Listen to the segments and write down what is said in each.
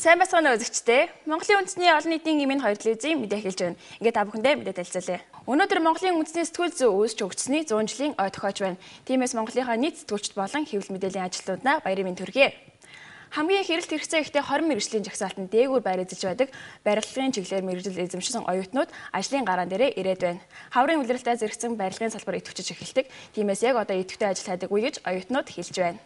Сайн бацгаана үзэгчдээ. Монголын үндэсний олон нийтийн эмийн 2 телевизийн мэдээ эхэлж байна. Ингээд та бүхэндээ мэдээ танилцуулъя. Өнөөдөр Монголын үндэсний сэтгүүл зүй үүсч өгчсөний 100 жилийн ой тохиож байна. Тиймээс Монголынхаа нийт сэтгүүлчд болон хэвлэл мэдээллийн ажилтнуудаа баярын мэнд хүргэе. Хамгийн хэрэгэлт хэрэгцээ ихтэй 20 мэргэжлийн жагсаалтанд дээгүүр байр эзэлж байдаг барилгын чиглэлээр мэргэжил эзэмшсэн оюутнууд ажлын гараан дээрээ ирээд байна. Хаврын улиралтай зэрэгцэн барилгын салбар идэвхжиж эхэлдэг. Тиймээс яг одоо идэвхтэй ажил хайдаг үе гэж оюутнууд хэлж байна.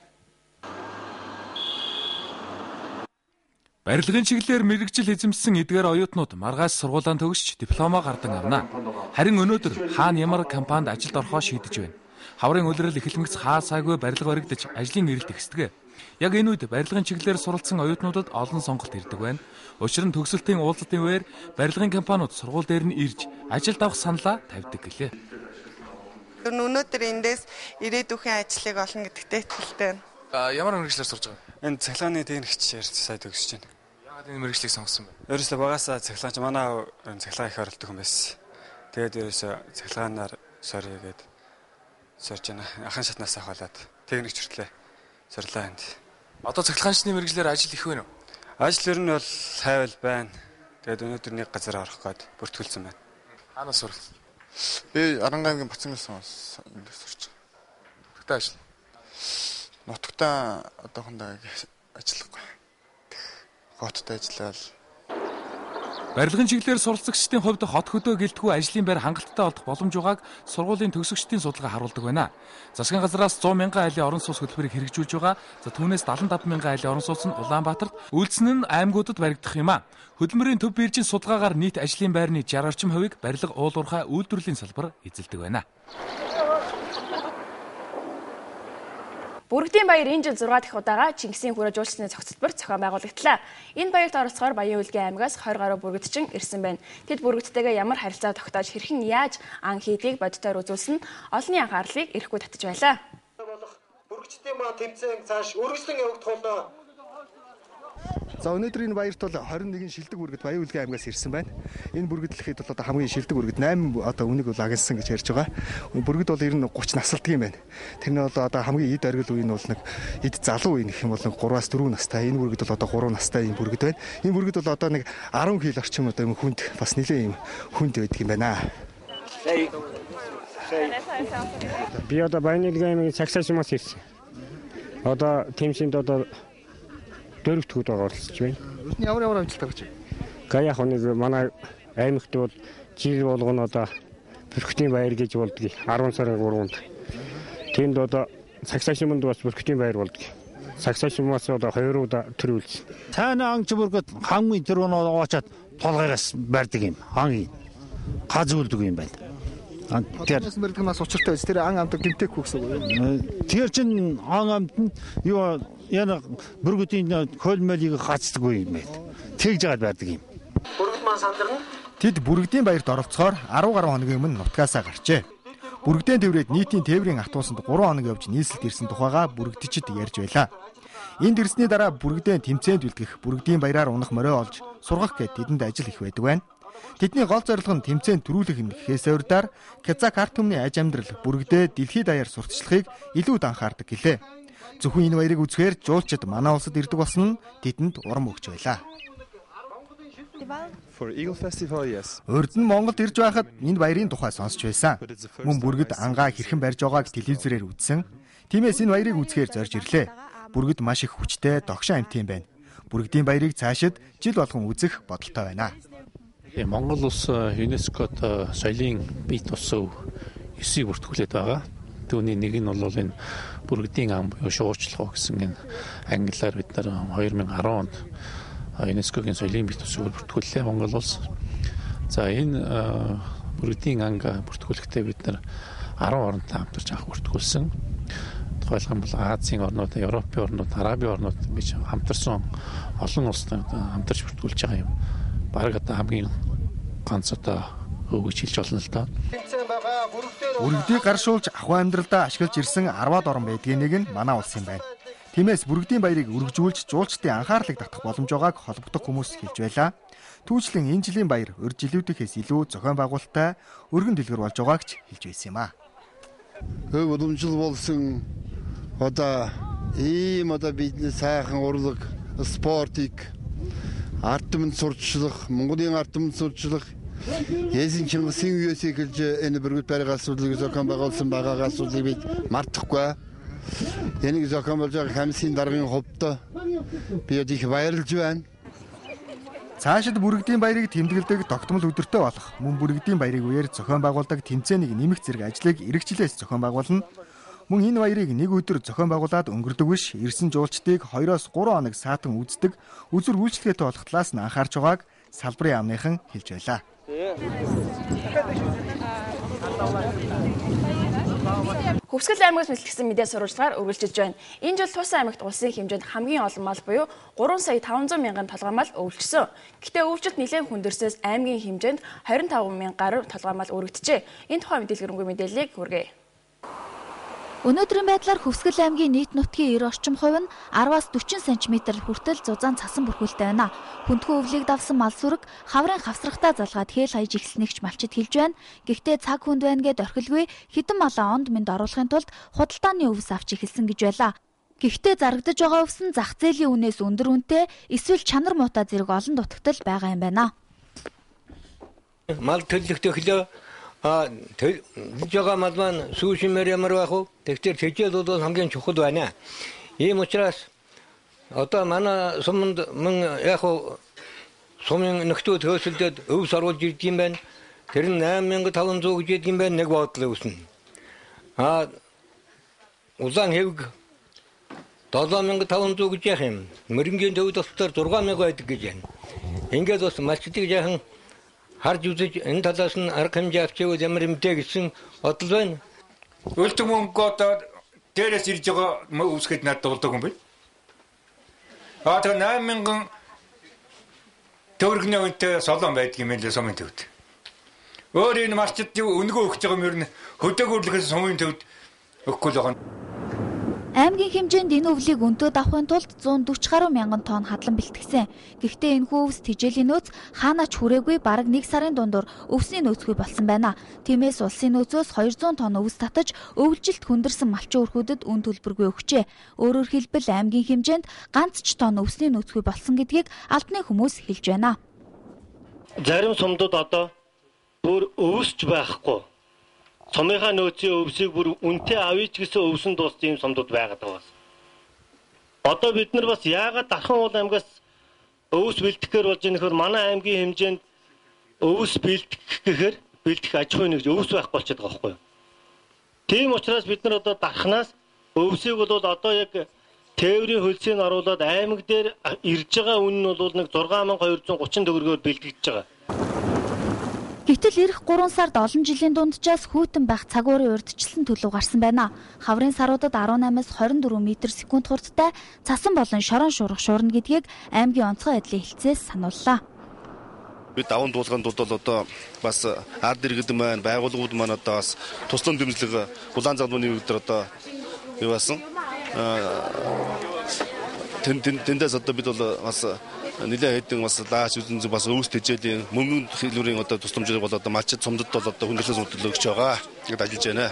Барилгын чиглэлээр мэргэжил эзэмшсэн эдгээр оюутнууд маргааш сургуулиа төгсч дипломоо гардан авна. Харин өнөөдөр хаана ямар компанид ажилд орохоо шийдэж байна. Хаврын улирал эхлэмэгц хаа сайгүй барилга баригдаж ажлын эрэлт ихсдэг. Яг энэ үед барилгын чиглэлээр суралцсан оюутнуудад олон сонголт ирдэг байна. Учир нь төгсөлтийн уулзалтын үеэр барилгын компаниуд сургууль дээр нь ирж ажилд авах саналаа тавьдаг гэлээ. Өнөөдөр эндээс ирээдүйн ажлыг олно гэдэгт итгэлтэй байна. Ямар мэргэжлээр сурж байгаа? Энд цахилгааны техникчээр сая төгсөж байна. Яагаад энэ мэргэжлийг сонгосон бэ? Ерөөсөө багасаа цахилгаач манай цахилгаан их оролдог хүн байсан. Тэгээд ерөөсөө цахилгаанаар сорьё гээд сорж байна. Ахын шатнаас ахуулаад техникч хүртлээ сорлоо энд. Одоо цахилгаанчны мэргэжлэр ажил их байна уу? Ажил ер нь бол хайвал байна. Тэгээд өнөөдөр нэг газар орох гээд бүртгүүлсэн байна. Хаанаас суралцсан? Би Арангаамгийн Бацангаас энд сурч байгаа. Нутагтаа ажил. Нутагтаа одоохондоо ажиллахгүй. Хотод ажиллавал. Барилгын чиглэлээр суралцагчдын хувьд хот хөдөө гэлтгүй ажлын байр хангалттай олдох боломж байгааг сургуулийн төгсөгчдийн судалгаа харуулдаг байна. Засгийн газраас 100 мянган айлын орон сууц хөтөлбөрийг хэрэгжүүлж байгаа. За түүнээс 75 мянган айлын орон сууц нь Улаанбаатарт, үйлдсэн нь аймагуудад баригдах юм а. Хөдөлмөрийн төв биржийн судалгаагаар нийт ажлын байрны 60 орчим хувийг барилга уулуурхай үйлдвэрлэлийн салбар эзэлдэг байна. Бүрэгдийн баяр энэ жил 6 дахь удаага Чингисийн хүрээ жуулчдын зохицолбор зохион байгуулагдлаа. Энэ баярт оролцохоор Баян Улгийн аймагаас 20 гаруй бүрэгдчин ирсэн байна. Тэд бүрэгдтэйгээ ямар харилцаа тогтоож хэрхэн яаж ан хийдийг бодитоор үзүүлсэн нь олонний анхаарлыг ирэхгүй татж байлаа. Бүрэгчдийн маань тэмцээн цааш үргэлжлэн явагдах болно. За өнөөдөр энэ баярт бол 21 шилдэг бүргэд Баян Улгийн аймагаас ирсэн байна. Энэ бүргэдлэхэд бол одоо хамгийн шилдэг бүргэд 8 одоо үнийг бол агнсан гэж ярьж байгаа. Бүргэд бол ер нь 30 насалдаг юм байна. Тэр нь бол одоо хамгийн эд оргил үе нь бол нэг эд залуу үе гэх юм бол 3-аас 4 настай. Энэ бүргэд бол одоо 3 настай юм бүргэд байна. Энэ бүргэд бол одоо нэг 10 кг орчим одоо юм хүнд бас нэлээд юм хүнд байдаг юм байна. Би одоо Баян Улгийн аймгийн цагсаашмаас ирсэн. Одоо тэмцээнд одоо дөрөвт удаа оролцож байна. Ямар амжилт гаргаж байна? Гаяах нэг манай аймагт бол жил болгоно одоо бүрхтийн баяр гэж болдгийг 10 сарын 3-нд. Тэнд одоо цагсаашманд бас бүрхтийн баяр болдгийг. Цагсаашмаас одоо 2 удаа төрүүлсэн. Цаана анч бүргэд хамгийн түрүүн очоод толгоёроос барьдаг юм. Хамгийн газ үлдэг юм байна. Тэр барьдаг нас учиртай байж тэр ан амтаг гимтэйг хүүхсэн үү? Тэр чин ан амт нь юу яна бүргэдийн хөлмөлийг гацдаггүй юм байна. Тэгж жагаад барьдаг юм. Бүргэд маань сандарна. Тэд бүргэдийн баярт оролцохоор 10 гаруй хоногийн өмнө нутгаасаа гарчээ. Бүргэдийн тээврээд нийтийн тээврийн автобусанд 3 хоног явж нийслэлд ирсэн тухайга бүргэдчид ярьж байлаа. Энд ирсний дараа бүргэдийн тэмцээнд бэлтгэх бүргэдийн баяраар унах морио олж сургах гэд тэдэнд ажил их байдаг байна. Тэдний гол зорилго нь тэмцээнд төрүүлэх юм гэхээс урьдаар Казак арт түмний аж амьдрал бүргэдээ дэлхийд даяар сурталчлахыг илүү анхаардаг гэлээ. Зөвхөн энэ баярыг үзэхээр жуулчид манай улсад ирдэг болсон нь тэдэнд урам өгч байлаа. Урд нь Монголд ирж байхад энэ баярын тухай сонсч байсан. Мөн бүргэд ангаа хэрхэн барьж байгааг телевизээр үзсэн. Тиймээс энэ баярыг үзэхээр зорж ирлээ. Бүргэд маш их хүчтэй догшин амт юм байна. Бүргэдийн баярыг цаашид жил болгон үзэх бодолтой байна. Монгол улс ЮНЕСКОд соёлын бие тусав 9-ийг бүртгүүлээд байгаа. Түүний нэг нь бол энэ бүргэдийн ам буюу шуурчлах гэсэн энэ англиар бид нар 2010 онд ЮНЕСКОгийн соёлын бие тусвыг бүртгүүллээ Монгол улс. За энэ бүргэдийн анга бүртгүүлэхдээ бид нар 10 оронтой хамтарч анх бүртгүүлсэн. Тухайлбал бол Азийн орнууд, Европын орнууд, Арабын орнууд ингэж хамтарсан олон улстай хамтарч бүртгүүлж байгаа юм. Бараг одоо хамгийн ганц одоо өгөж хэлж болно л доо. Бүргэдийг гаршуулж ахуй амьдралдаа ашиглаж ирсэн 10-аад орн байдгийн нэг нь манай улс юм байна. Тиймээс бүргэдийн баярыг өргөжүүлж жуулчдын анхаарлыг татах боломж байгааг холбогдох хүмүүс хэлж байлаа. Түүнчлэн энэ жилийн баяр урд жилүүдээс илүү зохион байгуулалттай өргөн дэлгэр болж байгааг ч хэлж байсан юм а. Уламжлал болсон одоо ийм одоо бидний сайхан урлаг спортыг ард түмэнд сурталчлах, Монголын ард түмэнд сурталчлах Есүс Христосийн үеэс эхэлж энэ бүргэд байрны асуудлыг зохион байгуулсан байгаа асуудлыг бид мартахгүй. Энийг зохион болж байгаа комиссийн даргын хувьд би их баярлж байна. Цаашид бүргэдийн баярыг тэмдэглэдэг тогтмол өдөртөө болох мөн бүргэдийн баярыг үеэр зохион байгуулдаг тэмцээнийг нэмэх зэрэг ажлыг эргэжлээс зохион байгуулна. Мөн энэ баярыг нэг өдөр зохион байгуулад өнгөрдөг биш, ирсэн жуулчдыг 2-3 хоног саатан үздэг, үзүр үйлчлэгээтэй болох талаас нь анхаарч байгааг салбарын амныхан хэлж байлаа. Хөвсгөл аймагт бэлтгэсэн мэдээ сурвалжлагаар үргэлжилж байна. Энэ жил Тус аймагт улсын хэмжээнд хамгийн олон мал буюу 3,500,000 толгой мал өвлөжсөн. Гэхдээ өвчлөлт нэлээд хүндэрснээс аймгийн хэмжээнд 25,000 гаруй толгой мал өргөдөжээ. Энэ тухай мэдээлгэрэнгүй мэдээллийг хүргэе. Өнөөдрийн байдлаар Хөвсгөл аймгийн нийт нутгийн 90 орчим хувь нь 10-аас 40 см хүртэл зузаан цасан бүрхүүлтэй байна. Хүндхүү өвлийг давсан мал сүрэг хаврын хавсрахтаа залгаад хээл хаяж ихснэгч малчид хэлж байна. Гэхдээ цаг хүнд байна гэд орхилгүй хэдэн малаа онд мэнд оруулахын тулд худалдааны өвс авч эхэлсэн гэж байлаа. Гэхдээ зарагдаж байгаа өвс нь зах зээлийн үнээс өндөр үнэтэй эсвэл чанар муутай зэрэг олон дутагдал байгаа юм байна. Мал төлөвлөлтөө хөлөө жага мал маань сүүшмээр ямар байх вэ? Тэгэхээр тэжээд бол хамгийн чухал байна. Ийм учраас одоо манай суманд мөн яг сумын нөхцөл хөөсөлдөд өвс оруулж ирд юм байна. Тэр нь 8500 гэж ирд юм байна. Нэг бодлоо өснө. Улаан хэвг 7500 гэж яах юм. Мөрөнгийн төвд доктор 6000 байдаг гэж байна. Ингээд бас малчдыг яахан харж үзэж энэ талаас нь арга хэмжээ авчивэл ямар юмтэй гэсэн бодол байна. Өлтөг мөнгө одоо дээрээс ирж байгаа үсгэд надад болдог юм байна. Тэр 8000 төгрөгний үнэтэй солон байдаг юм лээ сумын төвд. Өөр энэ малчд өнгөө өгч байгаа юм ер нь хөдөөгөрлөхөөс сумын төвд өгөхгүй л байгаа. Аймгийн хэмжээнд энэ өвлийг өнтөд авахын тулд 140 гаруй мянган тонн хадлан бэлтгэсэн. Гэхдээ энэ өвс тижээлийн нөөц хаанач хүрээгүй бараг 1 сарын дундуур өвсний нөөцгүй болсон байна. Тиймээс улсын нөөцөөс 200 тонн өвс татаж өвлжилт хүндэрсэн малчин өрхүүдэд үн төлбөргүй өгчээ. Өөрөөр хэлбэл аймгийн хэмжээнд ганц ч тонн өвсний нөөцгүй болсон гэдгийг албаны хүмүүс хэлж байна. Зарим сумдууд одоо бүр өвсч байхгүй. Сумынхаа нөөцийн өвсийг бүр үнэтэй авъя ч гэсэн өвсөн дууссан юм сумдууд байгаад байгаа. Одоо бид нар бас яагаад Дархан уул аймгаас өвс бэлтгэхээр болж байгаа нөхөр манай аймгийн хэмжээнд өвс бэлтгэх аж ахуйн нэгж өвс байхгүй болчиход байгаа байхгүй юу? Тийм учраас бид нар одоо Дарханаас өвсийг бол одоо яг тээврийн хөлсийг оруулаад аймаг дээр ирж байгаа үн нь бол нэг 6230 төгрөгөөр бэлтгэж байгаа. Гэтэл эх 3 сард олон жилийн дунджаас хүйтэн байх цаг уурын урьдчилсан төлөв гарсан байна. Хаврын саруудад 18-аас 24 м/сек хурдтай цасан болон шорон шуурах шуурна гэдгийг аймгийн онцгой байдлын хэлцээс санууллаа. Бид даван дуулганд бол одоо бас ард иргэд маань байгууллагууд маань одоо бас туслан дэмжлэг улаан залууны өдөр одоо юу басан тэндээс одоо бид бол бас нэлээд хэдэн бас лаач үзэн зүг бас өвс тэжээлийн мөнгөнд хэлбэрийн одоо тусламжийг бол одоо малчид сумдад бол одоо хүндрэлээс хөдөлгөж байгаа гэдээ ажиллаж байна.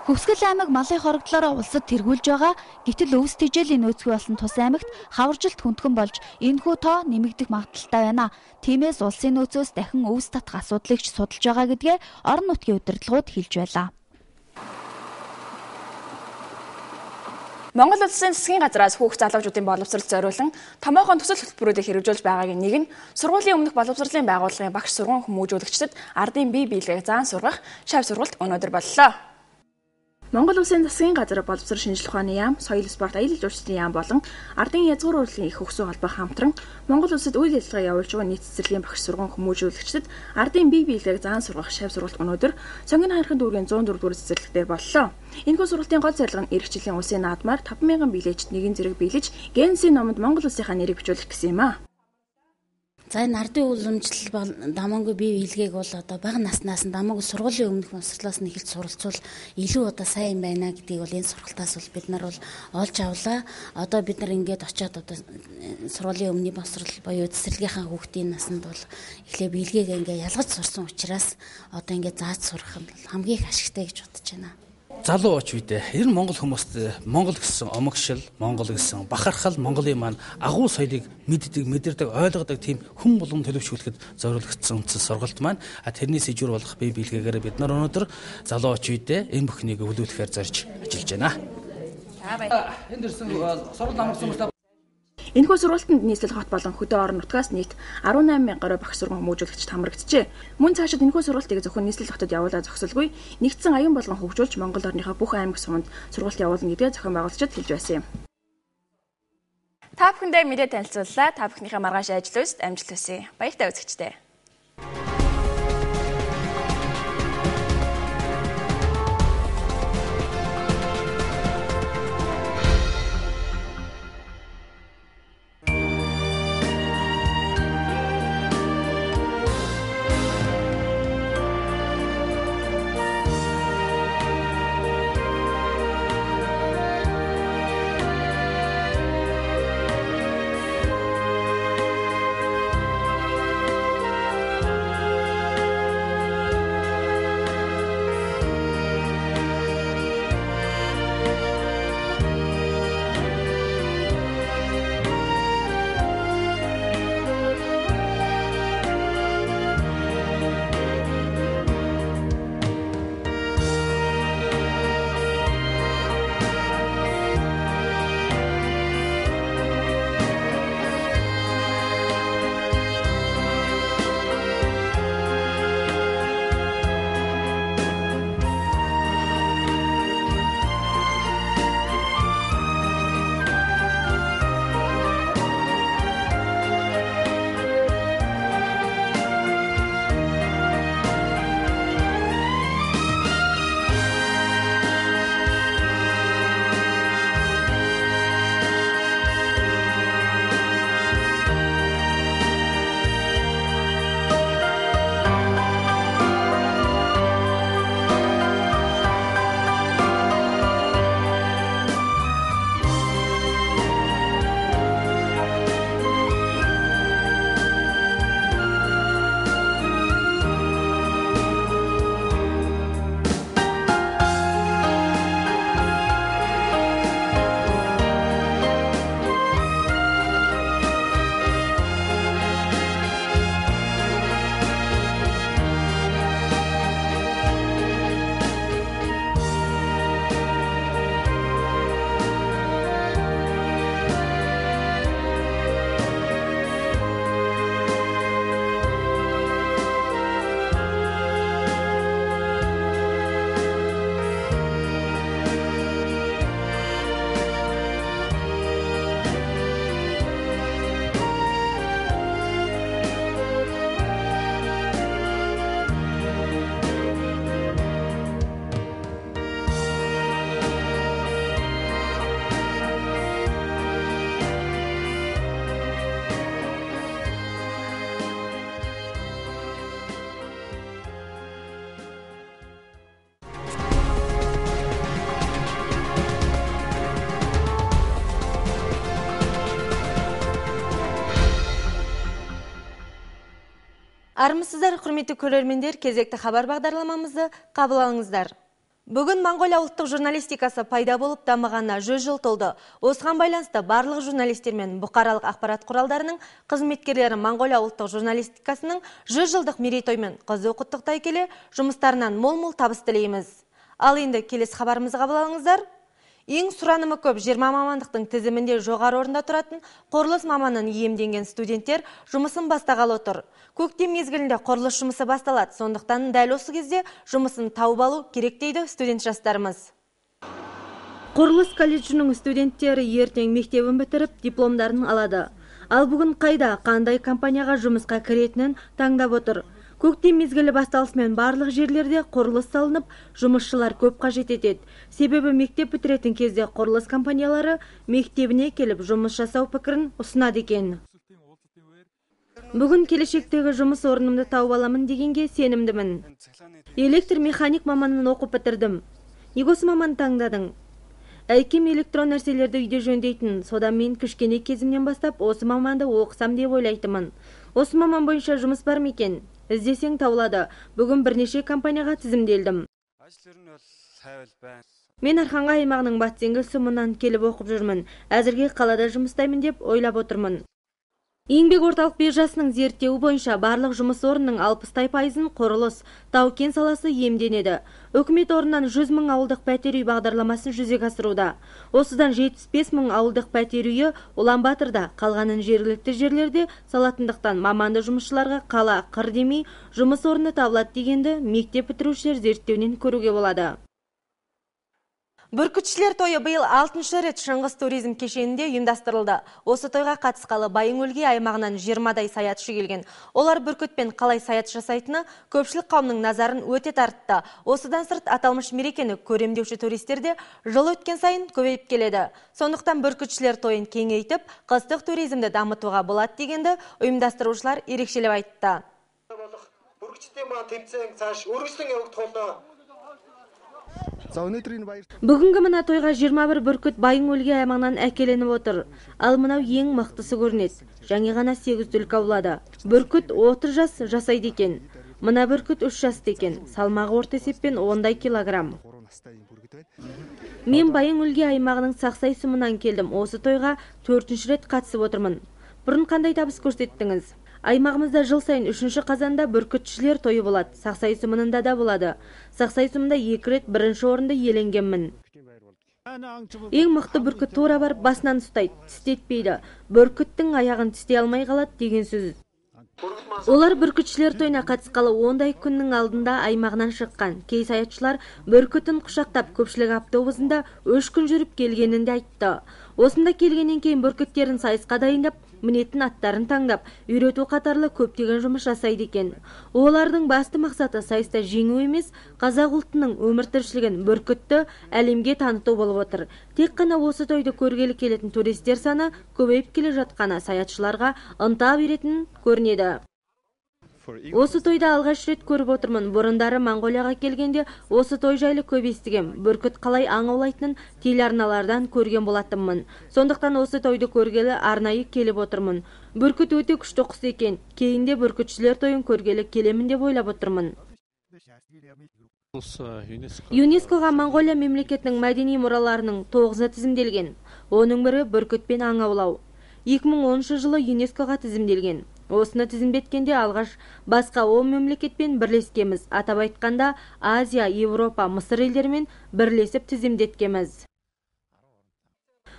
Хөвсгөл аймаг малын хорогдлороо улсад тэргүүлж байгаа. Гэтэл өвс тэжээлийн нөөцгүй болсон Тус аймагт хаваржилт хүндхэн болж энэхүү тоо нэмэгдэх магадaltaй байна. Тиймээс улсын нөөцөөс дахин өвс татах асуудлыг ч судалж байгаа гэдгээ орон нутгийн удирдлагууд хэлж байлаа. Монгол улсын засгийн газраас хүүхд залуучуудын боловсролд зориулан томоохон төсөл хөтөлбөрүүдийг хэрэгжүүлж байгаагийн нэг нь сургуулийн өмнөх боловсролын байгууллагын багш сургууль хүмүүжүүлэгчдэд ардын бие биелэгийг заан сургах шав сургалт өнөөдөр боллоо. Монгол улсын засгийн газар боловсрол шинжилгээ ухааны яам, соёл спорт аялал жуулчлалын яам болон ардын язгуур урлагийн их хөгсөө холбоо хамтран Монгол улсад үйл ажиллагаа явуулж байгаа нийт цэцэрлэгийн багш сургууль хүмүүжүүлэгчдэд ардын бие биелэгийг заан сургах шав сургалт өнөөдөр Цонгин хайрхан дүүргийн 104 дугаар цэцэрлэгтээ боллоо. Энэхүү сургалтын гол зорилго нь эрхчлэлийн улсын наадмаар 5000 биелэгчд нэгэн зэрэг биелэж Генсийн номонд Монгол улсынхаа нэрийг бичүүлэх гэсэн юм аа. За энэ ардын уламжлал бол дамаагүй бие биелгээг бол одоо бага наснаас нь дамаагүй сургуулийн өмнөх боловсролоос нь эхэлж суралцвал илүү одоо сайн байна гэдгийг бол энэ сургалтаас бол бид нар бол олж авлаа. Одоо бид нар ингээд очиод одоо сургуулийн өмнөний боловсрол буюу цэцэрлэгийнхаа хүүхдийн насанд бол эхлээ биелгээг ингээд ялгаж сурсан учраас одоо ингээд зааж сурах нь хамгийн их ашигтай гэж бодож байна. залуу оч үедээ ер нь Монгол хүмүүст Монгол гэсэн омогшил, Монгол гэсэн бахархал, Монголын маань агуу соёлыг мэдэрдэг, ойлгодог тийм хүн болгон төлөвшүүлэхэд зориулагдсан үндсэн сургалт маань тэрнээс ижүүр болох бие биелгээгээр бид нар өнөөдөр залуу оч үедээ энэ бүхнийг өвлүүлэхээр зорж ажиллаж байна. Энд ирсэн сургалт амарсан хүмүүс Энэхүү сургалтанд нийслэл хот болон хөдөө орон нутгаас нийт 18,000 гаруй багш сургууль хүмүүжүүлэгчид хамрагджээ. Мөн цаашид энэхүү сургалтыг зөвхөн нийслэл хотод явуулаа зогсолгүй нэгдсэн аюун болгон хөгжүүлж Монгол орныхоо бүх аймаг суманд сургалт явуулна гэдгээ зохион байгуулагчид хэлж байсан юм. Та бүхэндээ мэдээ танилцууллаа. Та бүхнийхээ маргааш ажил үйлсэд амжилт хүсье. Баяртай үзэгчдээ. Армысыздар, құрметті көрермендер, кезекті хабар бағдарламамызды қабыл алыңыздар. Бүгін Монғолия ұлттық журналистикасы пайда болып дамығанына 100 жыл толды. Осыған байланысты барлық журналистер мен бұқаралық ақпарат құралдарының қызметкерлері Монғолия ұлттық журналистикасының 100 жылдық мерейтоймен қызу құттықтай келе, жұмыстарынан мол-мол табыс тілейміз. Ал енді келесі хабарымызды қабыл алыңыздар. Ең сұранымы көп 20 мамандықтың тізімінде жоғары орында тұратын құрылыс маманын иемденген студенттер жұмысын бастағалы отыр. Көктем мезгілінде құрылыс жұмысы басталады, сондықтан дәл осы кезде жұмысын тауып алу керек дейді студент жастарымыз. Құрылыс колледжінің студенттері ертең мектебін бітіріп дипломдарын алады. Ал бүгін қайда, қандай компанияға жұмысқа кіретінін таңдап отыр. Көктем мезгілі басталысымен барлық жерлерде құрылыс салынып, жұмысшылар көп қажет етеді. Себебі мектеп бітіретін кезде құрылыс компаниялары мектебіне келіп жұмыс жасау пікірін ұсынады екен. Бүгін келешектегі жұмыс орнымды тауып аламын дегенге сенімдімін. Электр механик маманын оқып бітірдім. Неге осы маман таңдадың? Әйкем электрон нәрселерді үйде жөндейтін, содан мен кішкене кезімнен бастап осы маманды оқысам деп ойлайтымын. Осы маман бойынша жұмыс бар ма екен? Іздесең табылады. Бүгін бірнеше компанияға тізімделдім. Мен Арханга аймағының Батсеңгі сумынан келіп оқып жүрмін. Әзірге қалада жұмыстаймын деп ойлап отырмын. Еңбек орталық биржасының зерттеуі бойынша барлық жұмыс орнының 60% құрылыс, тау-кен саласы иемденеді. Үкімет орнынан 100 мың ауылдық пәтер үй бағдарламасын жүзеге асыруда. Осыдан 75 мың ауылдық пәтер үйі Улан-Батырда, қалғанын жергілікті жерлерде салатындықтан маманды жұмысшыларға қала қыр демей жұмыс орны табылады дегенді мектеп бітірушілер зерттеуінен көруге болады. Бүркітшілер тойы биыл 6-шы рет Шыңғыс туризм кешенінде ұйымдастырылды. Осы тойға қатысқалы Байың-Өлге аймағынан 20-дай саятшы келген. Олар бүркітпен қалай саят жасайтыны көпшілік қауымның назарын өте тартты. Осыдан сырт аталмыш мерекені көремдеуші туристерде жыл өткен сайын көбейіп келеді. Сондықтан бүркітшілер тойын кеңейтіп, қыстық туризмді дамытуға болады дегенді ұйымдастырушылар ерекшелеп айтты. Бүгінгі мына тойға 21 бүркіт Байың-Өлге аймағынан әкеленіп отыр. Ал мынау ең мықтысы көрінеді. Жаңа ғана 8 түлкі аулады. Бүркіт 30 жас жасайды екен. Мына бүркіт 3 жасты екен. Салмағы орта есеппен 10 килограмм. Мен Байың-Өлге аймағының Сақсай сумынан келдім. Осы тойға 4-ші рет қатысып отырмын. Бұрын қандай табыс көрсеттіңіз? Аймағымызда жыл сайын 3-ші қазанда бүркітшілер тойы болады. Сақсай сумынында да болады. Сақсай сумында 2 рет 1-ші орынды иеленгенмін. Ең мықты бүркіт тура бар басынан ұстайды, тістетпейді. Бүркіттің аяғын тістей алмай қалады деген сөз. Олар бүркітшілер тойына қатысқалы 10 күннің алдында аймағынан шыққан. Кей саятшылар бүркітін құшақтап көпшілік автобусында 3 күн жүріп келгенін де айтты. Осында келгеннен кейін бүркіттерін сайысқа дайындап, мінетін аттарын таңдап, үйрету қатарлы көптеген жұмыс жасайды екен. Олардың басты мақсаты сайыста жеңу емес, қазақ ұлтының өмір тіршілігін, бүркітті әлемге таныту болып отыр. Тек қана осы тойды көргелі келетін туристер саны көбейіп келе жатқаны саятшыларға ынта беретін көрінеді. Осы тойда алғаш рет көріп отырмын. Бұрындары Монғолияға келгенде осы той жайлы көп естігем. Бүркіт қалай аң аулайтынын телеарналардан көрген болатынмын. Сондықтан осы тойды көргелі арнайы келіп отырмын. Бүркіт өте күшті құс екен. Кейінде бүркітшілер тойын көргелі келемін деп ойлап отырмын. ЮНЕСКО-ға Монғолия мемлекетінің мәдени мұраларының 9-ы тізімделген. Оның бірі бүркітпен аң аулау. 2010 жылы ЮНЕСКО-ға тізімделген. Осыны тізімдеткенде алғаш басқа 10 мемлекетпен бірлескеміз. Атап айтқанда Азия, Европа, Мысыр елдерімен бірлесіп тізімдеткеміз.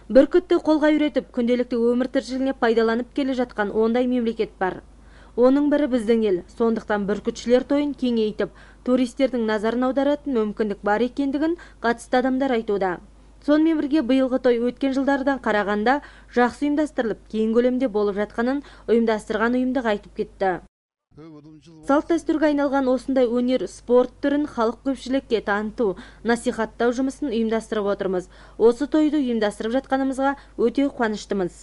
Бүркітті қолға үйретіп, күнделікті өмір тіршілігіне пайдаланып келе жатқан 10 мемлекет бар. Оның бірі біздің ел. Сондықтан бүркітшілер тойын кеңейтіп, туристердің назарын аударатын мүмкіндік бар екендігін қатысты адамдар айтуда. Сонымен бірге биылғы той өткен жылдардан қарағанда жақсы ұйымдастырылып, кең көлемде болып жатқанын ұйымдастырған ұйымдық айтып кетті. Салт дәстүрге айналған осындай өнер, спорт түрін халық көпшілікке таныту, насихаттау жұмысын ұйымдастырып отырмыз. Осы тойды ұйымдастырып жатқанымызға өте қуаныштымыз.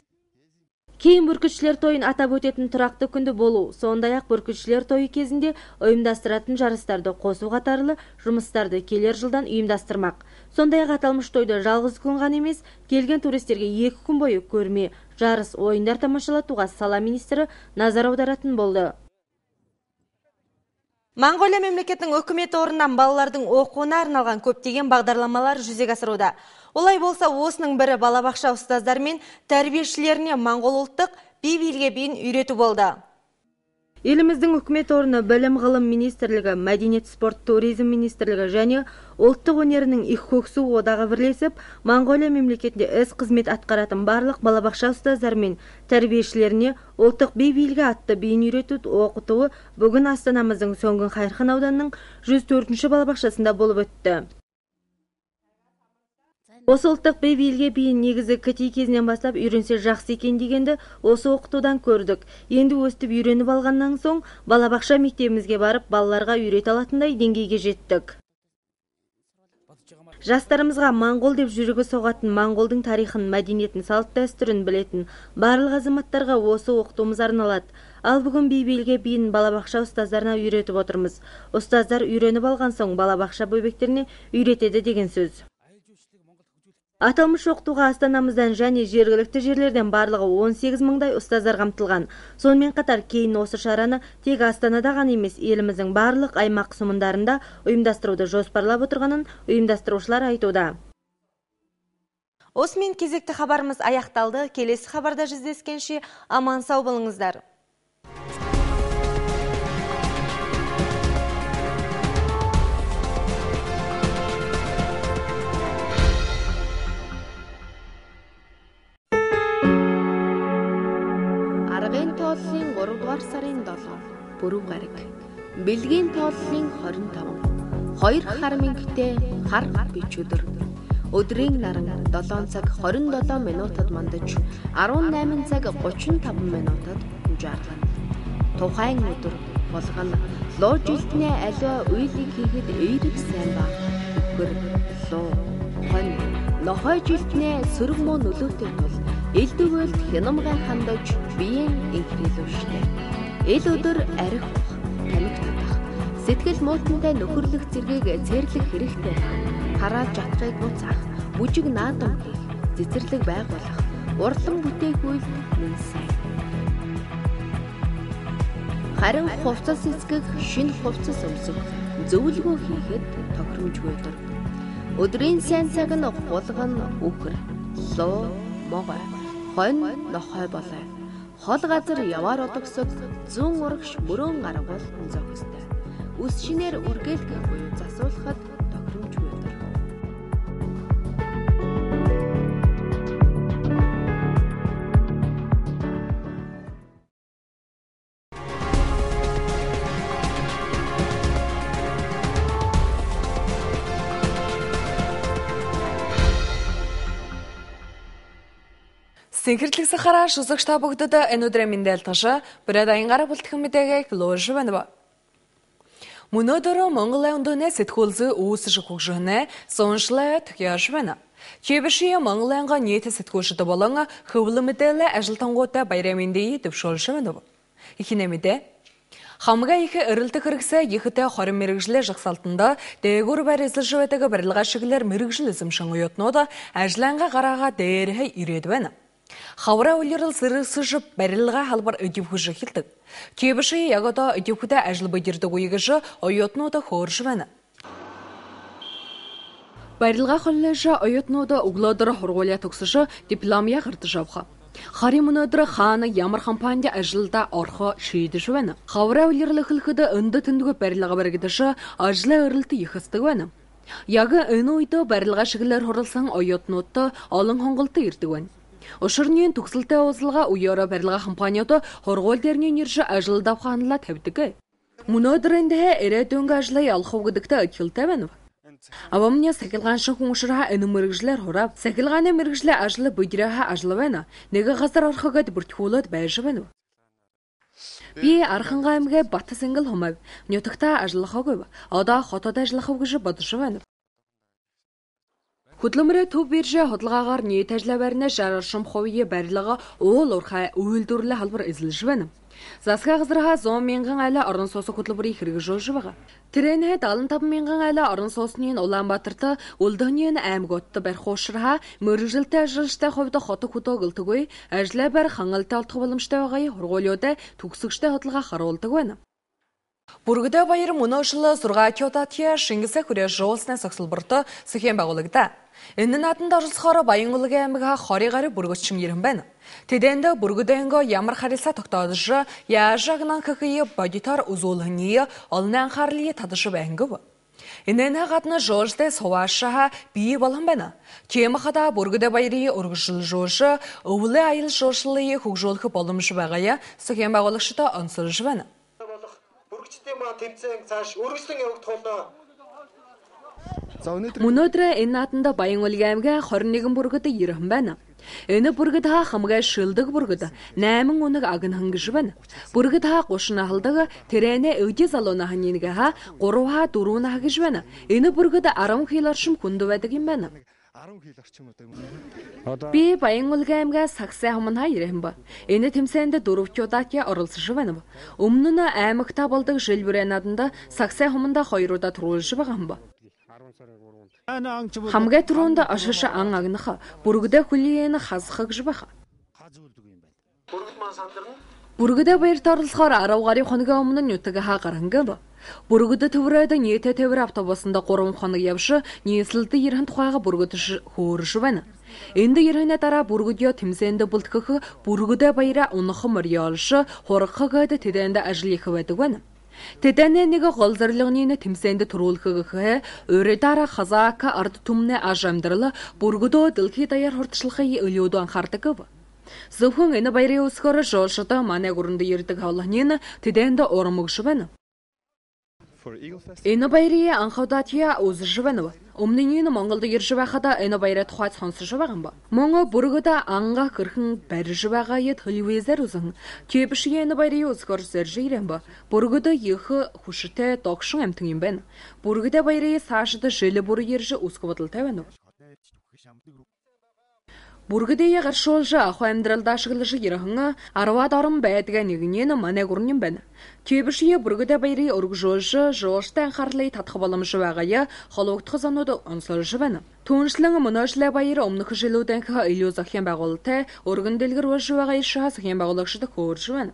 Кейін бүркітшілер тойын атап өтетін тұрақты күнді болу, сондай-ақ бүркітшілер тойы кезінде ұйымдастыратын жарыстарды қосу қатарлы жұмыстарды келер жылдан ұйымдастырмақ. Сондай-ақ аталмыш тойды жалғыз күн ғана емес, келген туристерге 2 күн бойы көрме, жарыс, ойындар тамашалатуға сала министрі назар аударатын болды. Монғолия мемлекетінің үкімет орнынан балалардың оқуына арналған көптеген бағдарламалар жүзеге асыруда. Олай болса, осының бірі балабақша ұстаздар мен тәрбиешілеріне моңғол ұлттық би-билге биін үйрету болды. Еліміздің үкімет орны Білім ғылым министрлігі, Мәдениет спорт туризм министрлігі және ұлттық өнерінің Ихкөксу одағы бірлесіп, Монғолия мемлекетінде іс қызмет атқаратын барлық балабақша ұстаздар мен тәрбиешілеріне ұлттық би-билге атты биін үйрету оқытуы бүгін Астанамыздың Соңгын Хайырхан ауданының 104-ші балабақшасында болып өтті. Осы ұлттық би-билге биін негізі кіші кезінен бастап үйренсе жақсы екен дегенді осы оқытудан көрдік. Енді өстіп үйреніп алғаннан соң балабақша мектебімізге барып балаларға үйрете алатындай деңгейге жеттік. Жастарымызға моңғол деп жүрегі соғатын, моңғолдың тарихын, мәдениетін, салт дәстүрін білетін барлық азаматтарға осы оқытуымыз арналады. Ал бүгін би-билге биін балабақша ұстаздарына үйретіп отырмыз. Ұстаздар үйреніп алған соң балабақша бөбектеріне үйретеді деген сөз. Аталмыш оқытуға астанамыздан және жергілікті жерлерден барлығы 18 мыңдай ұстаздар қамтылған. Сонымен қатар кейін осы шараны тек Астанада ғана емес, еліміздің барлық аймақ сұмындарында ұйымдастыруды жоспарлап отырғанын ұйымдастырушылар айтуда. Осымен кезекті хабарымыз аяқталды. Келесі хабарда жүздескенше аман сау болыңыздар. Аргын тооллын 3 дугаар сарын 7 Бүрэг гараг. Бэлгийн тооллын 25. 2 хар мөнгөтэй хар бич өдөр. Өдрийн наран 7 цаг 27 минутад мандаж 18 цаг 35 минутад хужаарлана. Тухайн өдөр болгоно луу жилтний аливаа үйлийг хийхэд эерэг сайн ба. Өгөр луу хон нохой жилтний сөрөг муу нөлөөтэй тул элдвэлд хянамгай хандаж биеийн инхрийлвштэй. Эл өдөр арих тамиг татах. Сэтгэл муутантай нөхөрлөх зэргийг цэрлэх хэрэгтэй. Хараа жатгыг буцаах, бүжиг наадам хийх, цэцэрлэг байгуулах, урлан бүтээгүүл мөн сайн. Харин хувцас эсгэх, шинэ хувцас өмсөх, зөвлөгөө хийхэд тохиромжгүй өдөр. Өдрийн сайн цаг нь хулган үхэр, луу, могой, хонь, нохой болой. Хол газар яваар одогсод зүүн урагш мөрөн гаргуул зохистой. Үс шинээр үргэлгэх буюу засуулахад тохиромжгүй өдөр. Синхэрдлэг сахараа шүсэгч та бүгдэд энэ өдрийн мэндэлтгаш бүрээд аянгараа бүлтгэн мэдээг лууж байна. Өнөөдөр Монголын өндөөний сэтгүүлзээ үүсэж хөгжөнэ соншлоо төгөөж байна. Чибши Монголын нийт сэтгүүлчд болон хөвлө мэдээлэл ажилтнуудаа баярын мэндийг дэвшүүлж байна. Ихэнэ мэдээ хамгийн их эрэлдэх хэрэгсээ ихтэй 20 мэрэгжлээ жагсаалтанда дээгүр байр эзэлж байдаг барилга шиглэр мэрэгжил эзэмшин уятнууд ажланга гараага дээрээ ирээд байна. Хавраа үлрэл сэрсэж барилга халбар өдөвхөж эхэлдэг. Чибши яг одоо өдөвхөдөө ажил bëдэрдэг үеигш оюутнууд хөөрж байна. Барилга коллеж оюутнууд өглөөдөр хургуулаа төгсөж дипломыг гардаж авах. Харин өнөөдөр хаана ямар компанид ажилда орох шийдэж байна. Хавраа үлрэл эхлэхэд өндө төндгөө барилга баригдаж ажлаа өрөлт ихсдэг байна. Яг энэ үед барилга шиглэр хурлсан оюутнууд олон хонголт ирдэг байна. Өшөрний төгсөлтэй уулзлага үеэрэ барилга компаниуд хургуул дээрний нэрш ажилд авах хандлага тавьдаг. Өнөөдрийн ирээдүйн ажлаа ялах гэдэгт итгэлтэй байна. Авамны сахилгаан шиг хүншраа энэ мэрэгжлэр хурав. Сахилгааны мэрэгжлээ ажил бүдрээхэ ажил байна. Нэг газар ороход бүртгүүлээд байж байна. Би Архангай аймгийн Бат Сэнгэл хумаг нютагта ажиллахаагүй. Одоо хотод ажиллах гэж бодож байна. Хөдлөмрөө төв биржээ хөдөлгаагаар нийт ажлаа барьна 60% барилга уул уурхай үйлдвэрлэл халбар эзэлж байна. Засгийн газраа 100 мянган айл орон сууц хөтөлбөрийг хэрэгжүүлж байгаа. Тэрэнэ 75 мянган айл орон сууцны Улаанбаатарт Үлдөөний аймагт барих уушраа мэрэгжилтэй ажилчтай хувьд хот хөдөөгөлтөгөө ажлаа барих хангалттай олдох боломжтой байгааг хургуулиуд төгсөгчтэй хөдөлгөөн харуулдаг байна. Бүргэдэ баяр мөнөөшл сургаачуудаа шингэсэ хүрээ жуулсны согсолборт сэхэн байгуулагда. Энэ нааданд оролцохоор Баянгулгийн аймгийн 20 гаруй бүргэдчин ирэн байна. Тэдэнд бүргэдэнго ямар харилцаа тогтоодож яажагнан хөхий бодитор үзүүлэхний олон анхаарлыг татж байнгав. Энэ гадна жуулстай суваашаа бий болон байна. Чимхада бүргэдэ баярыг өргөжлөж өвлөө аял жуулчлалыг хөгжүүлэх боломж байгаая сэхэн байгуулагчдаа онцолж байна. Бүргэдчдийн маань тэмцээн цааш өргөжлөн явагдах болно. Өнөөдөр энэ нааданд Баянгулгийн аймгийн 21 бүргэд ирэн байна. Энэ бүргэд хамгийн шилдэг бүргэд 8 өнөг агнхан гэж байна. Бүргэд 30 халдаг тэрэнэ өвдө залууна ханинг 3 4 гэж байна. Энэ бүргэд 10 кг орчим хүнд байдаг юм байна. Би Баянгулгийн аймгийн Сагсай хумнаа ирэн ба. Энэ тэмцээнд 4 удаа оролцож байна. Өмнө нь аймагта болдог шилбэрээ нааданд Сагсай хумнда 2 удаа төрүүлж байгаа юм ба. Хамгийн түрүүнд ашиш ан агнах бүргэдэ хүлээн хасах гэж байх. Бүргэд маань сандарна. Бүргэдэ баярт орлохоор 10 гаруй хоногийн өмнө нютаг хаагарангав. Бүргэдэ төврөөд нийтээ төвөр автобусанд 3 хоног явш нийслэлд 90 тухайга бүргэд хөөрш байна. Энд 90-ны дараа бүргэдё тэмцээнд бүлтгэх бүргэдэ баяра унах мөрьёолш хургахад тэдэнд ажил их байдаг байна. Тэдэнэ нэг гол зорилгын тэмцээнд төрүүлэхээ уридара хазаак ард түмнэ аж амьдрал бүргэдөө дэлхийд даяар хурдчлахыг өлөөдөө анхаардаг. Зөвхөн энэ баярын өсгөр жолшото манай гүрэнд ирдэг хавлахнын тэдэнд урамгш байна. Энэ баярын анхудатья үзэж байна. Өмнө нь Монголд ирж байхад энэ баяраа тухай сонсож байгаа юм ба. Монгол бүргэд анга хэрхэн барьж байгааыг телевизээр үзэн чибш энэ баярын өсгөр сэрж ирэм ба. Бүргэд их хүштэй догшин амтан юм байна. Бүргэд баярын цаашд жил бүр ирж өсгөх бодолтой байна. Бүргэдээ гаршуулж ах амьдралд ашиглаж ирхэн 10-аад орон байдаг нэгний манай гүрэн байна. Чибшие бүргэдээ баярын өргөжүүлж жууштай анхаарлыг татах боломж байгаа холбогдох зонууд онцолж байна. Түүнчлэн Моножле баяр өмнөх жилүүдэнх илүү захин байгуулалтай өргөн дэлгэрүүлж байгаа ишээ захин байгуулагчд хөөрж байна.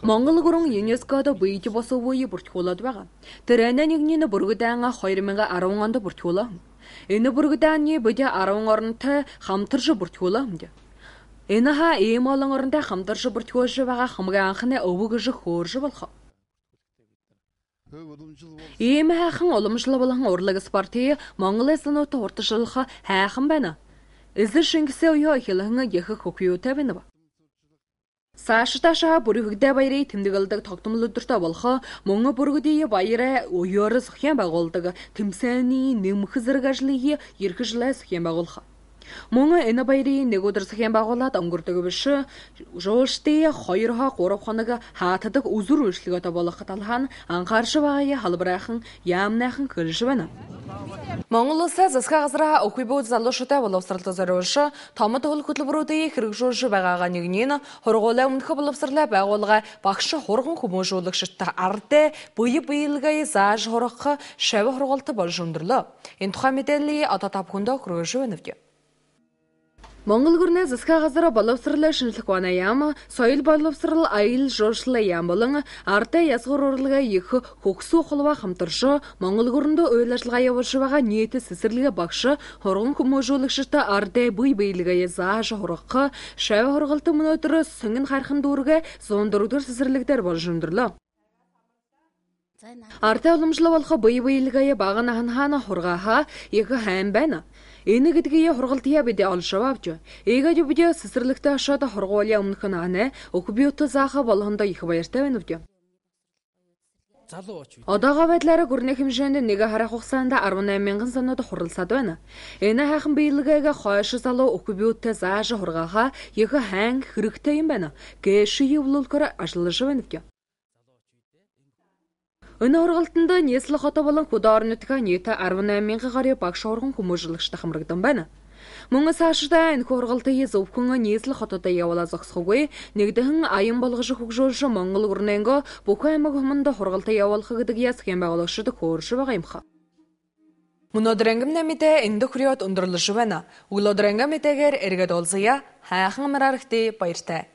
Монгол гүрэн ЮНЕСКОд бийж босов үе бүртгүүлээд байгаа. Тэр нэгний бүргэдэн 2010 онд бүртгүүлээ. Энэ бүргэдэний бид 10 оронтой хамтарч бүртгүүлээ. Энэ ийм олон оронтой хамтарч бүртгүүлж байгаа хамгийн анхны өвөг гэж хөөрж болох. Ийм хайхан уламжлал болон урлаг спортын Монголын санууд хурдчлах хайхан байна. Эзэр Шингисийн үеийн эхлэн яхах хөхөөтэй байна. Саашдашаа бүргэдэ баярыг тэмдэглэдэг тогтмол өдөртөө болох мөн бүргэдийн баяраа уяар сохиан байгуулдаг тэмцээний нэмэх зэрэг ажлыг эрхэжлээ сохиан байгуулах. Мөн энэ баярын нэг өдөр сохиан байгуулад өнгөрдөг биш жуулчдын 2-3 хоног хаатдаг үзүр үйлчлэгээтэй болох талhaan анхаарч байгаа халбарайхан яамнайхан хөлж байна. Монгол улсаа засгийн газраа өхий бүү залуучуудаа боловсролтой зориулж томд хөл хөтөлбөрүүдийг хэрэгжүүлж байгаагаа нэгний хургуулаа өмнөх боловсролоо байгуулга багш хурган хүмүүжүүлэгчт ардэ буй биелгээ зааж хурах шав хургуулт болж өндөрлөө. Энэ тухай мэдээллийг одоо та бүхэндээ хүргэж байна. Монгол гүрнээ засгийн газар боловсролоо шинжлэх ухааны яам, соёл боловсрол, аял жуулчлалын яам болон ардын язгуур урлагаа их хөгсөө холбоо хамтарч Монгол гүрэнд үйл ажиллагаа явуулж байгаа нийт цэцэрлэгээ багш хурган хүмүүжүүлэгчт ардын буй биелгээ зааж хургах шав хургалт өнөөдөр сонгон хайрхан дүүргээ 104-р цэцэрлэгдэр болж өндөрлөө. Ардын уламжлал болох буй биелгээ баг нь хаана хургааха их хайн байна. Энэ гэдгийг хургалтыг бид олж авч эгээд бид цэцэрлэгтэй хашаад хургуулын өмнөх нь өхбиут заах болгонд их баяртай байна үү. Одоогоо байдлаараа гүрний хэмжээнд нэг харах хугацаанд 18,000 санууд хуралсаад байна. Энэ хайхан биелгээг хойш залуу өхбиуттэй зааж хургаахаа их хайн хэрэгтэй юм байна. Гэши явуулахаар ажиллаж байна үү. Энэ хургалтанд нийслэл хот болон хөд орнуудын нийт 18,000 гаруй багш хурган хүмүүжүүлэгчтэй хамрагдан байна. Мөн цаашдаа энэ хургалтыг зөвхөн нийслэл хотод явуулаа зогсохгүй нэгдхэн аян болгож хөгжүүлж Монгол гүрнэнгөө бүх аймаг хүмүүнд хургалтыг явуулах гэдэг ясгийн байгуулагчид хөөрж байгаа юм ха. Өнөөдөр ангимны мэдээ энд хүрээд өндөрлөж байна. Өглөөдөр ангим мэдээгээр эргээд уулзъя. Хайхан мараархтээ баяртай.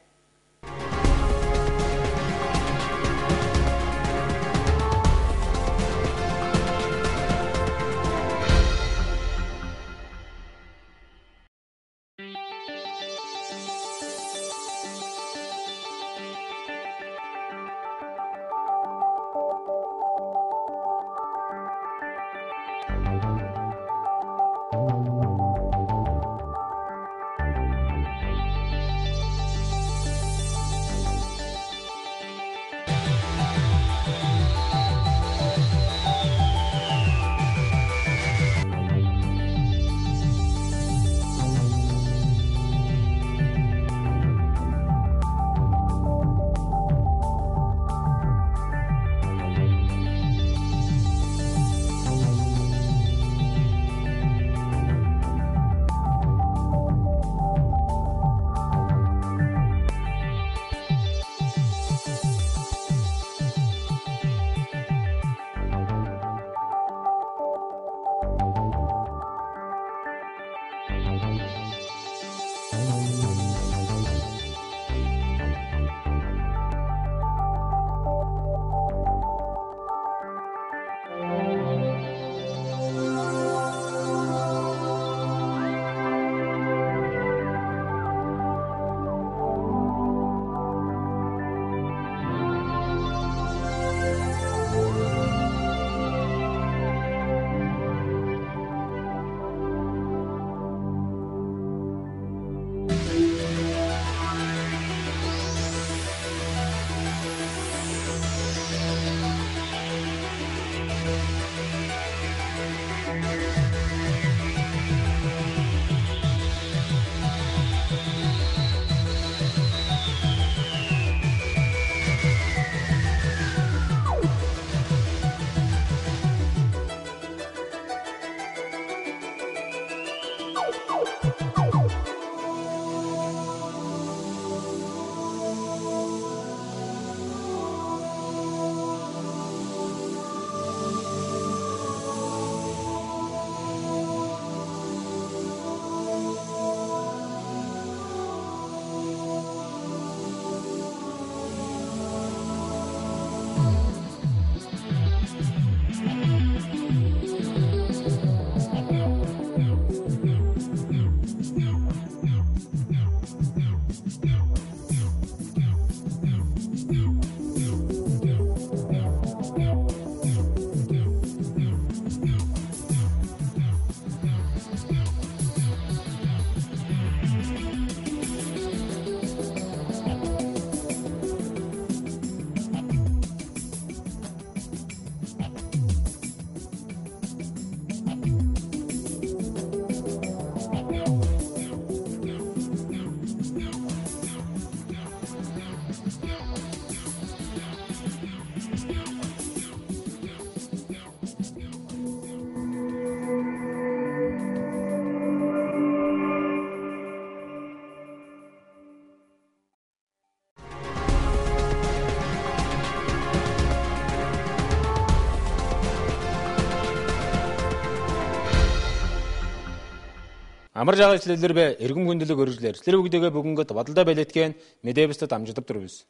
Амар жага эслэлэрбэ эргэн хүндлэг өргөжлэр эслэр бүгдэгэ бүгөнгөт бадалда байлеткен медэбэстэ дамжидап турбыз.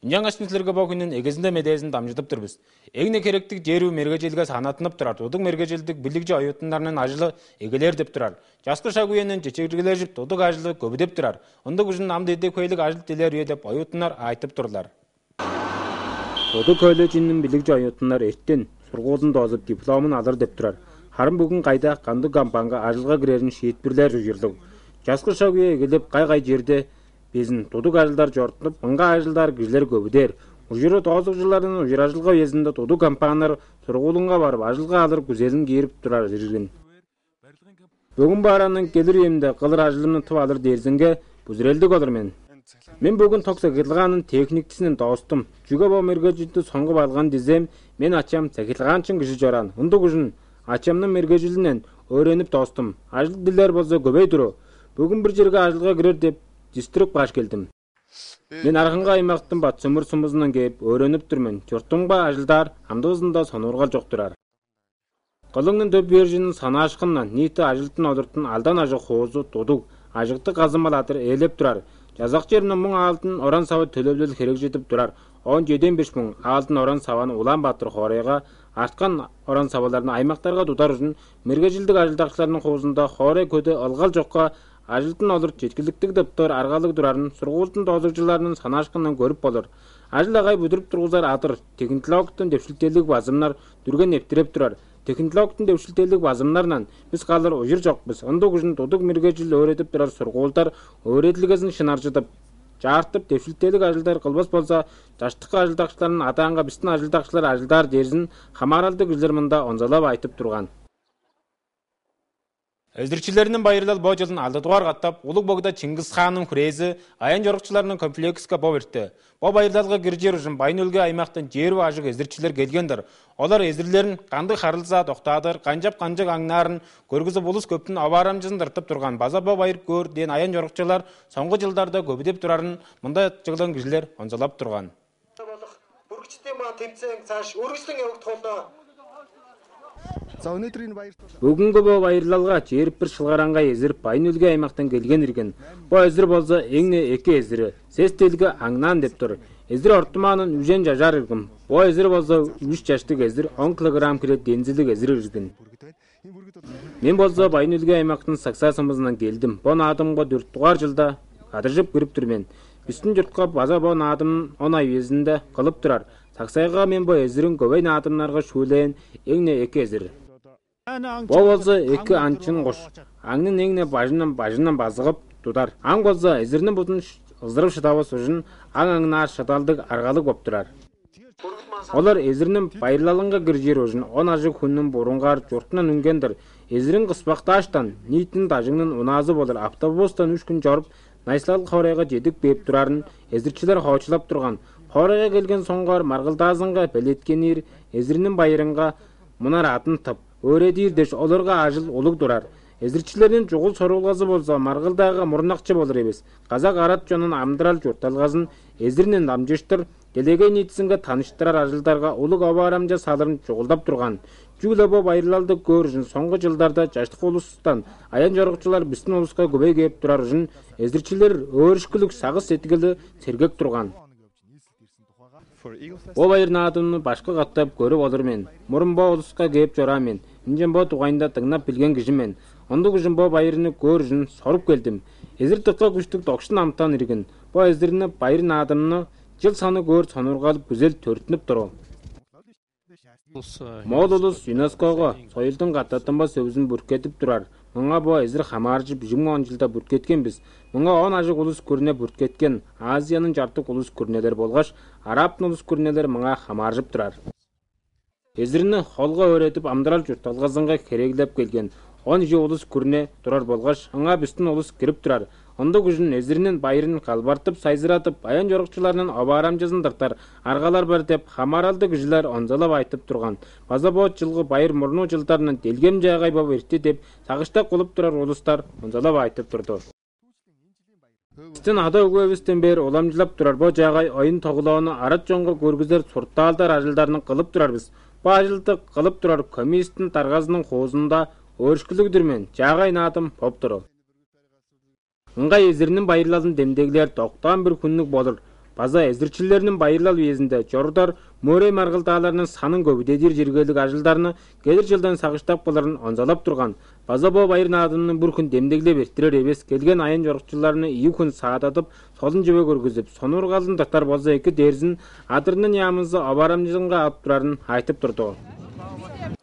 Инжангачлэргэ богүнэн эгэсэндэ медэсэн дамжидап турбыз. Эгнэ хэрэгдэг жэрүү мэргэжилгээ санаатнап турар. Дудаг мэргэжилдэг бэлэгжи оюутнарнын ажлы эгэлэр деп турар. Жаскы шагуянын жичигжиглэж дудаг ажлы көбдөп турар. Ондуг үжин намд эдэг хөйлөг ажил дэлэр үе деп оюутнар айтып турлар. Дудаг коллежинин бэлэгжи оюутнар эртэн сургуулинд олоод диплом нь алар деп турар. Харин бүгэн гайдах гандаг компанга ажлага гэрэрэн шийтбэрлэр үжирлэг. Жаскы шагуя эгэлэп гай жердэ Безэн дудаг ажилдар жортнып, мынга ажилдар гэрлэр көбдэр. Ужиры тоозгужларын ужир ажылга везинде дудаг компаниар сургуулинга барып ажылга алыр күзелин кийирип турар жүргөн. Бүгүн баранын келир эмде кылыр ажылымны тып алыр дерзинге бүзрэлдэг олор мен. Мен бүгүн токс агылгаанын техникчисинен доостум. Жүгө бо мэргэжилди сонгуп алган дизем мен ачам цагилгаанчын киши жоран. Ундук ужун ачамнын мэргэжилинен өөрөнүп доостум. Ажил дилер болсо көбөй туру. Бүгүн бир жерге ажылга кирер деп дистрикт баш келдим. Мен арханга аймактын бат сөмүр сумузунан кеп өөрөнүп турмун. Журтунга ажилдар амдыбызында сонургал жок турар. Кылыңнын төп вержинин санаашкыннан нийти ажилтын олуртун алдан ажык хоозу дудук ажыкты казымал атыр ээлеп турар. Жазак жеринен муң аалтын оран сабы төлөбүлөл керек жетип турар. 17-5 муң аалтын оран сабаны Улан Батыр Хорейга арткан оран сабаларын аймактарга дутар үчүн мэргэжилдик ажилдагчылардын хоозунда Хорей көдө алгал жокка ажылтын олур жеткиликтик доптор аргалык турарын сургуултун доозурчуларынын санаашкынан көрүп болор. Ажыл агай бүдүрүп тургузар атыр технологиятын дэвшилтээлик базымнар дүргөн эптиреп турар. Технологиятын дэвшилтээлик базымнарынан биз калыр ужир жокпуз. Ондук үчүн дудаг мэргэжил өөрөтүп турар сургуулдар өөрөтүлгөсүн шынаржытып жаартып дэвшилтээлик ажилдар кылбас болсо жаштык ажилдагчылардын атаанга биздин ажилдагчылар ажилдар дерсин хамааралдык үзлөр мында онзалап айтып турган. Эзирчилеринин байырлал бо жылын алдыдуар каттап, улуг богда Чингис ханын хүрези аян жорукчуларынын комплекске бо берти. Бо байырлалга киржер үчүн Байнөлгө аймактан жерүү ажык эзирчилер келгендер. Олар эзирлерин кандык харылса токтадыр, канжап аңнарын көргүзүп улус көптүн абарамжысын тартып турган база бо байыр көр ден аян жорукчулар соңку жылдарда көбүдөп турарын мындай жыгылын кишилер онзалап турган. Бүргчтийн маань тэмцээн цааш өргөжлөн явагдах болоо. Бүгүнгү бо байырлалга жерип бир шылгаранга эзирип Байнөлгө аймактан келген ирген. Бо эзир болсо эңне эки эзири. Сестелге аңнан деп тур. Эзир ортуманын үжен жажар иргим. Бо эзир болсо 3 жаштык эзир 10 кг кирет дензилик эзир ирген. Мен болсо Байнөлгө аймактын Саксай сумузунан келдим. Бо наадымга 4 дугаар жылда кадыржып кирип турмен. Биздин журтка база бо наадым 10 ай везинде кылып турар. Саксайга мен бо эзирин көбөй наадымнарга шүүлен эңне эки эзир. Бо болсо эки анчын кош. Аңнын эңне бажынан базыгып тудар. Аң болсо эзиринин бутун ызырып шыдабас үчүн аңнаар шыдалдык аргалык болуп турар. Олар эзиринин байырлалынга киржер үчүн 10 ажык хүннүн бурунгар журтунан үнгендер. Эзирин кыспакташтан нийтин дажыңнын унаазы болор. Автобустан 3 күн жарып Найслал Хорейга жетип беп турарын эзирчилер хоочулап турган. Хорейга келген соңгор маргылдаазынга белеткенир эзиринин байырынга мунар атын тап Өредир деш олорга ажыл улуг турар. Эзирчилердин жугул сорулгазы болсо маргылдагы мурнакчы болор эмес. Казак арат жонун амдырал журталгазын эзиринен дамжыштыр. Келеге нитсинге таныштырар ажылдарга улуг абарамжа салырын жугулдап турган. Жүгүлө бо байырлалды көрүш үчүн соңку жылдарда жаштык улустан аян жорукчулар биздин улуска көбөй кеп турар үчүн эзирчилер өөрүшкүлүк сагыз сетигили сергек турган. Бо байыр наадымны башка каттап көрүп олор мен. Мурун бо улуска кеп жора мен. Инжен бо тугайында тыңнап билген киши мен. Ондук үчүн бо байырны көрүш үчүн соруп келдим. Эзир тыкка күчтүк токшун амтан ирген. Бо эзирни байыр наадымны жыл саны көр сонургалып güzel төртүнүп турган. Моол улус ЮНЕСКОго союлдун каттатынба сөзүн бүркетип турар. Мынга бо эзир хамааржып 2010 жылда бүркеткенбиз. Мынга 10 ажык улус көрүнө бүркеткен. Азиянын жартык улус көрүнөлөр болгоч, арабтын улус көрүнөлөр мынга хамааржып турар. Эзирни холго өөрөтүп амдырал журталгазынга кереглеп келген. 10 жыл улус көрүнө турар болгоч, аңа биздин улус кирип турар. Ондук үчүн эзиринин байырын калбартып, сайзыратып, аян жорукчуларынын абарамжысын тартар, аргалар бар деп хамааралды кишилер онзалап айтып турган. База бот жылгы байыр мурну жылдарынан делгем жайгай болуп эрти деп сагыштак кылып турар улустар онзалап айтып турду. Биздин ата өгөбүздөн бери уламжылап турар бо жайгай oyun тоглоону арат жоңго көргүзөр суртаалдар ажылдарын кылып турарбыз. Бу ажылды кылып турар комиссиянын таргазынын хоозунда өөрүшкүлүгүдүр мен жайгай наадым болуп турат. Ыңгай эзеринин байырлалын демдегилер токтон бир күнлүк болур. База эзирчилеринин байырлал үйезинде жордар мөрөй маргылдааларынын санын көбүйтедир жергелик ажылдарыны келер жылдан сагыштап каларын онзалап турган. База бо байыр наадымын бир күн демдегиле берттирер эмес, келген айын жорукчуларыны ийи күн саататып, солун жебе көргүзүп, сонургалын татар болсо эки дерзин адырынын ямызы абарамжылынга алып турарын айтып турду.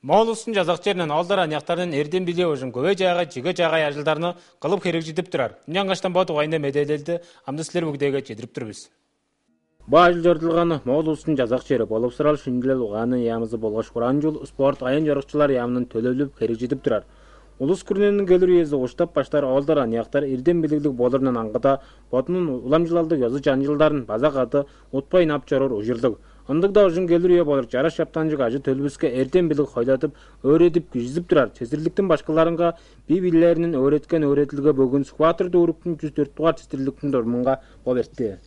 Моол улсунун жазак жеринен олдар анияктардын эрден биле ожун көбөй жайга жиге жагай ажылдарыны кылып керекжитип турар. Уняңгаштан бот угайында меделелди амды силер бүгдөгө жетирип турбуз. Бу ажыл жортулганы моол улсунун жазак жери болуп сурал шүндүлел угаанын ямызы болгоч уран жол спорт айын жорукчулар ямынын төлөлүп керекжитип турар. Улус күрүнөнүн келир үйөзү уштап баштар олдар анияктар эрден билиглик болурунан аңгыта ботунун уламжылалдык өзү жанжылдарын база каты утпай нап жорор ужурлук. Ындыгда ужун келир үйө болур жараш шаптанжык ажы төлбүскө эрден билик хойлатып, өөрөтүп күжүзүп турар. Чесирликтин башкаларынга бийлеринин өөрөткөн өөрөтүлгө бүгүн скватор дууруктун 104 тугар чесирликтин дормунга болберди.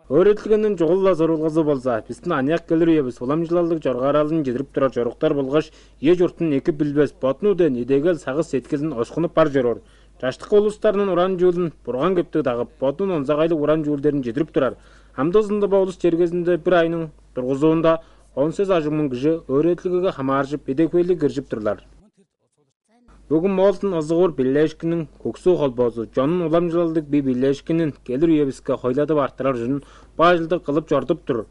Өөрөтүлгөндөн жогулла зорулгазы болса, биздин анияк келир үйөбүз уламжылалдык жоргаралын жедирип турар жоруктар болгоч, ээ журттун эки билбес ботнуден идегел сагыз сеткилин оскунуп бар жорор. Жаштык улустарынын уран жуулун бурган көптү дагып, ботун онзагайлык уран жуулдерин жедирип турар. Амдозунда болус чергезинде бир айнын тургузуунда 18 миң киши өөрөтүлгөгө хамаарышып, бедекөйлүк киржип турлар. Бүгүн Моолдун ызыгуур бирлешкинин көксүү холбоосу Жонун уламжылалдык бирлешкинин келир үйөбүзгө хойлатып арттырар үчүн бажылдык кылып жортуп тур.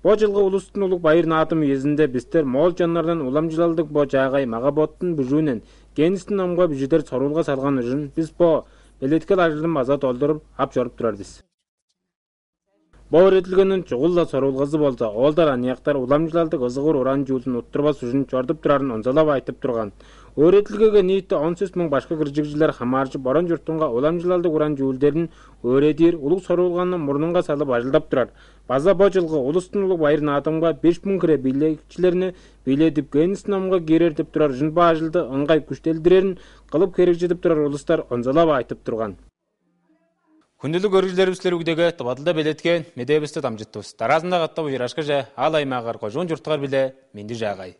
Бо жылгы улустун улук байыр наатым үйөзүндө биздер моол жоннордон уламжылалдык бо жаагай мага-боттун бүжүүнен генистин намга бүжүдер сорулга салган үчүн биз бо белеткел ажылын база толдуруп ап жоруп турарбыз. Бо өөрөтүлгөндөн чугулла сорулгазы болсо, олдар анияктар уламжылалдык ызыгуур уран жуулун уттурбас үчүн жортуп турарын онзалап айтып турган. Өөрөтүлгөгө ниетте 18 миң башка кыржыгчылар хамаарчы борон журтунга уламжылалдык уран жуулдерин өөрөдир, улук сорулганын мурнунга салып ажылдап турар. База бо жылгы улустун улук байыр наатымга 5 миң кире бийлekчилерини бийлетип генистин намга кирер деп турар үчүн бу ажылды ыңгай күчтөлдүрөрүн кылып керекжитип турар улустар онзалап айтып турган. Күндүлүк көрүүчүлөрүбүз силер бүгдөгө табадылда белеткен медебизди тамжыттыбыз. Таразында каттап уйрашка же ал аймагар кожон журттар биле менди жагай.